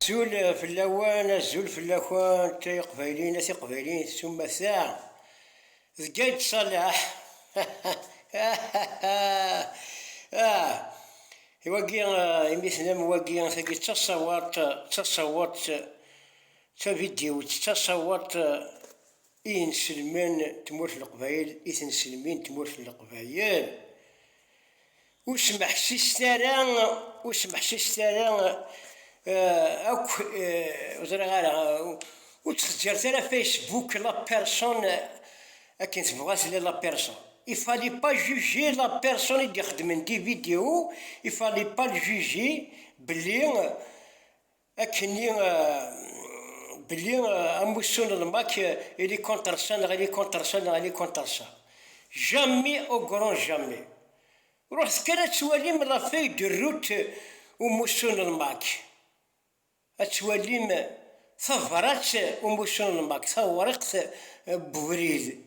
زول في اللوان الزول في اللوان تاي قبايلين تاي قبايلين ثم ساعة زقايد صلاح يوقي يمثل موقي ثقي تصوت فيديو تصوت إين سلمان تمور في القبايل إثن سلمين تمور في القبايل وسمح سيستران أوك وزرا غالا وتخجر ترى فيسبوك لا بيرسون أكين تبغاس لا بيرسون يفالي با جوجي لا بيرسون اللي يخدم دي فيديو يفالي با جوجي بلي أكني بلي أموسون الماك إلي كونتر سان غالي كونتر سان غالي كونتر سان جامي أو غران جامي روح كانت توالي من لافي دو روت وموسون الماك أتواليم ثفرات وموسون الماك ثورقت بوريد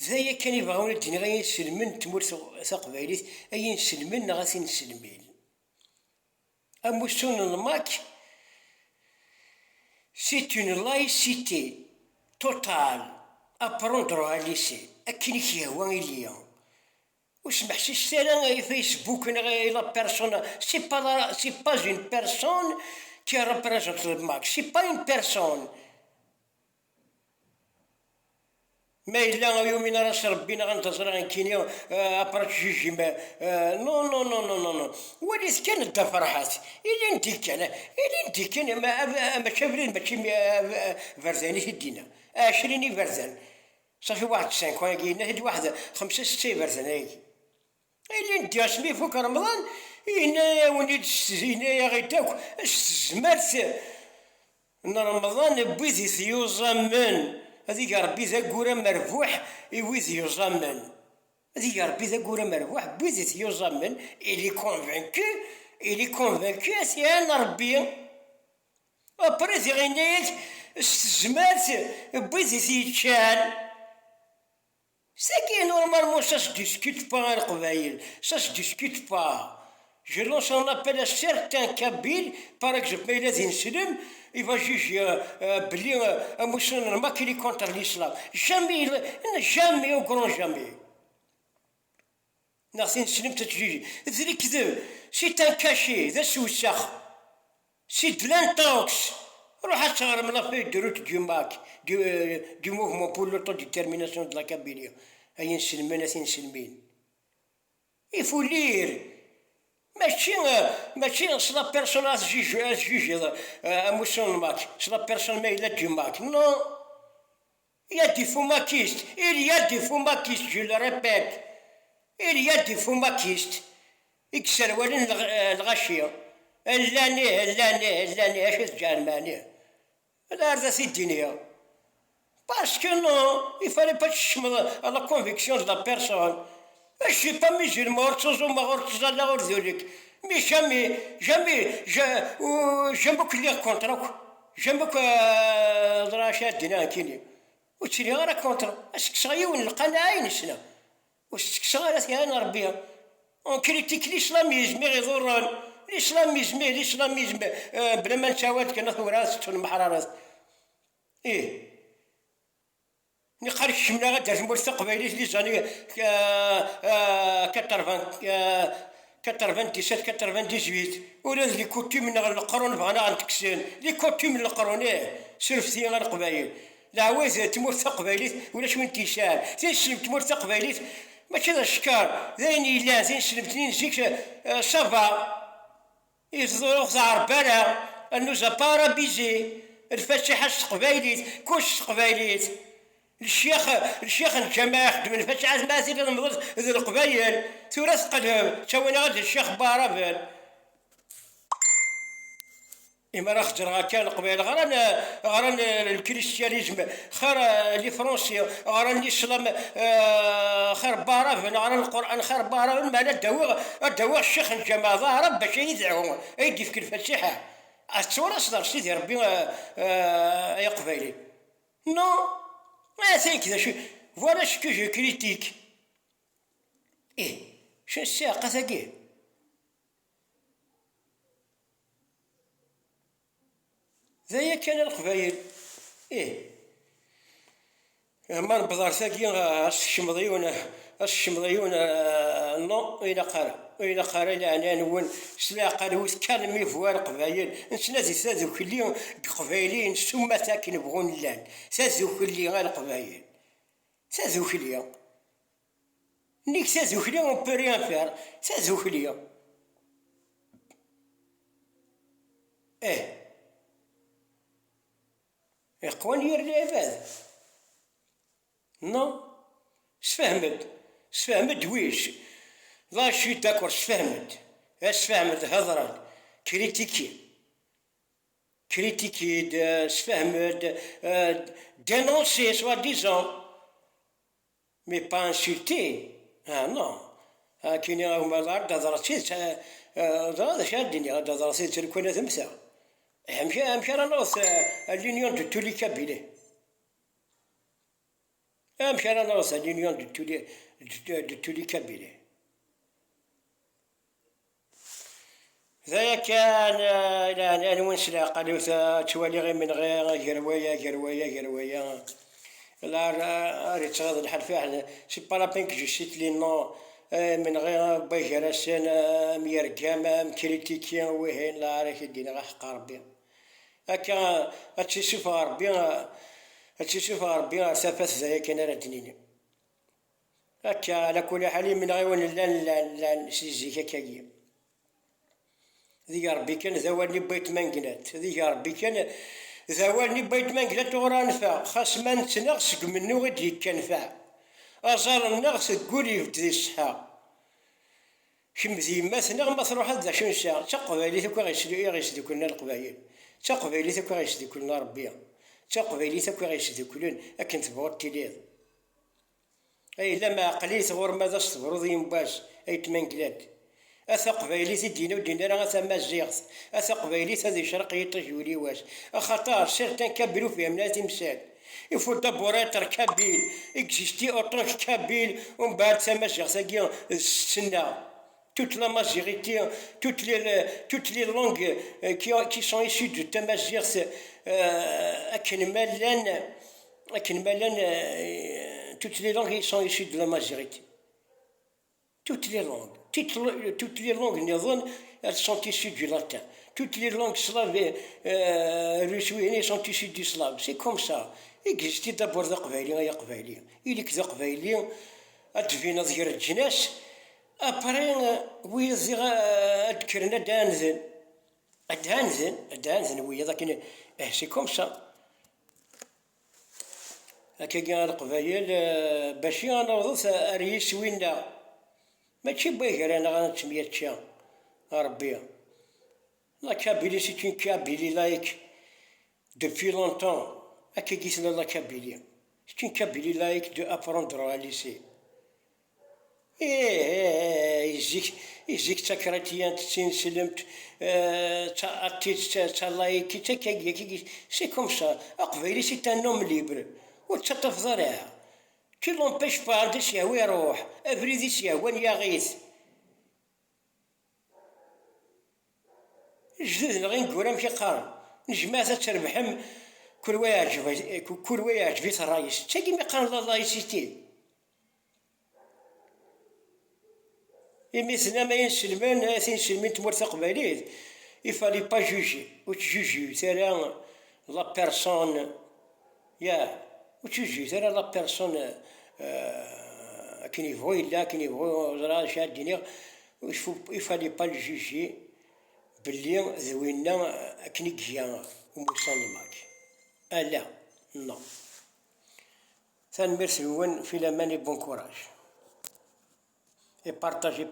ذايا كان يبغون الدين غاين سلمن تمور ثقبايليت أين سلمن غاسين سلمين أموسون الماك c'est une laïcité totale à prendre à lycée أكيني كيهوا إليا وسمح سيستالا فيسبوك لا بيرسون سي با اون بيرسون كي ريبريزونت الماك سي با اون بيرسون ما إلا يومنا راس ربينا غنتصر غنكينيا أبرات جيجي ما نو نو نو نو نو نو وليت كان دا فرحات إلي انتي كان ما شافرين ماشي فرزاني في الدينا 20 فرزان صافي واحد 5 كاين هادي واحد 5 6 فرزان هاكي إلي انتي اسمي فوق رمضان هنايا وليد هنايا غيتاك استزمرت رمضان بويثي ثيوزا من هذيك ربي ذا كورا مربوح يويث يزمن هذيك ربي ذا كورا مربوح بويث يزمن إلي كونفانكو أسيان ربي أبريث غينيك استزمات بويث يتشان ساكي نورمالمون سا se discute pas القبايل ça se discute pas. Je lance un appel à certains Kabyles, par exemple, il a dit il va juger un musulman qui est contre l'islam. Jamais, au grand jamais. ناقصين نسلم تتجيجي ذري كذب سي تان كاشي ذا سوسخ سي دلانتوكس روح اتشهر من لافي دو روت دو ماك دو موفمون بور لوتو ديتيرميناسيون دو لا كابيليا هاي نسلمين هاي نسلمين يفو لير ماشي سلا بيرسون جيجي مسلم سلا بيرسون ما إلا دو ماك نو il y a des fumakistes, je le répète, il y a des fumakistes يكسرولن الغشية اللاني اش الجرماني هذا هذا سي الدنيا باسكو نو il fallait pas تشمل la conviction de la personne. Je suis pas musulman, orthodoxe, la orthodoxe. Mais jamais, j'aime beaucoup lire contre. J'aime beaucoup دراسات دينا كيني. وتشري غير كونتر. اسك صايون القناعين نسنا. واسك صغار ثيانا ربيها. On critique l'islamisme يضرن. الإسلاميزم بلا ما نساوات كنا ثورات المحررات. إيه. نقارك شمنا غدا في المستقبل لي زاني 97 ولا لي كوتي من القرون بغانا غنتكسين لي كوتي من القرون سرفتي غير القبايل العواز تمور ثقبايليت ولا شو انتشار تنسلم تمور ثقبايليت ماشي ذا الشكار ذاني لا تنسلم تنين زيك صافا يزورو زعر بلا النوزا بارابيزي الفاتحة الثقبايليت كوش ثقبايليت الشيخ الجماعة يخدم الفاتحة ما زيد المضر ذي القبايل ثلاث قدم تسوينا غادي الشيخ بارابل إما راه خجر غاكان القبايل غران الكريستيانيزم خير لي فرونسي غران الإسلام خير بارابل غران القرآن خير بارابل ما داوي الشيخ الجماعة ظاهرة باش يدعو يدي في الفاتحة التصورة صدر سيدي ربي يا قبايلي نو I think that voilà ce que je critique. شنو الساقة ثقيل ذايا كان القبايل. إيه ما نبضر ثاقي الشمضيون نو إلى قرا يعني نون سلا قالوس كان ميفوار قبايل نسنازي سازو كلي قبايلين ثم ساكن بغون لان سازو كلي غير قبايل سازو كلي نيك سازو كلي اون بو ريان فير سازو كلي. يقوان يرلي عباد نو سفهمت ويش لا شي داكور سفهمت هضرة كريتيكي سفهمت دينونسي سوا ديزون مي با انسولتي. نو كيني هما الارض هضرتي هذا شادني هضرتي تلكون ثمثة مشى رانوس l'union de tous les Kabyles. مشى رانوس l'union de tous les Kabyles. ذايا كان يعني وين سلا قالوا توالي غير من غير قروية لا ريت تغض الحال فيها سي با لابين كو جو سيت لي نو من غير باجراسين ميرقام مكريتيكيان وهين لا راك يدينا غا حق ربي هكا هادشي شوفها ربي سافات زايا كان راه دنيني هكا على كل حال من غير وين لا سيزيك هكاكيا ذي ربي كان ذوالني بيت منقلات ذي ربي كان ذوالني بيت منقلات وغرا نفع خاص ما نتنغسق منو غادي كنفع أزار النغس قولي في ذي الصحة كم ذي مثلا ما تروح هذا شنو ساعة تقبايلي ثكوا غيسدو كلنا القبايل تقبايلي ثكوا غيسدو كلنا ربيا تقبايلي ثكوا غيسدو كلن أكن تبغوا التليض أي لما عقلي ثغور ماذا صبروا ذي مباز أي تمنقلات أثقبايلي تدينا ودينا راه ثما الزيغث أثقبايلي هذي شرقية تجولي واش أخطار سيرتان كبلو فيها من هذه مثال يفو دابوراتر كابيل اكزيستي اوطونك كابيل ومن بعد ثما زيغثاكيا السنة toute la majorité, toutes les langues qui sont issues de Tamazirs, toutes les langues sont issues de la majorité. Toutes les langues, elles sont issues du latin. Toutes les langues slaves russes sont issues du slave. C'est comme ça. Il existe d'abord des Qbaïliens. Il existe des Qbaïliens, أدفين ظهر الجناس. Après, ويزيغ أذكرنا دانزن ويا ذاك سي كوم سا هكا كاع القبايل باشي غنوضو أريس وينا ماشي باغي أنا غنتسمية تشا ربي لا كابيلي سي اون كابيلي لايك دوبوي لونتون هكا قيسنا لا كابيلي سي اون كابيلي لايك دو أبروندرو على ليسي يجيك تكراتيان تسلمت تلايكي تكاكي سي كوم سا أقبالي سي تان نوم ليبر وتتفضلها كي لومبيش با عندي يهوى يروح افريدي يهوى يغيث جدد غير نقول ماشي قارن نجمع تربحم كل واحد في الرايس تاكي ما قال الله يسيتي مثلا ما ينسلمان تنسلمين تمورت قباليت يفالي با جوجي وتجوجي ترى لا بيرسون وتجوجي ترى لا بيرسون كي يبغوا إلا كي يبغوا راه شاديني يفالي با الجوجي بلي ذوينا كني كيا وموصلني معك لا نو ثان ميرسي في l'aمان et bon courage et partagez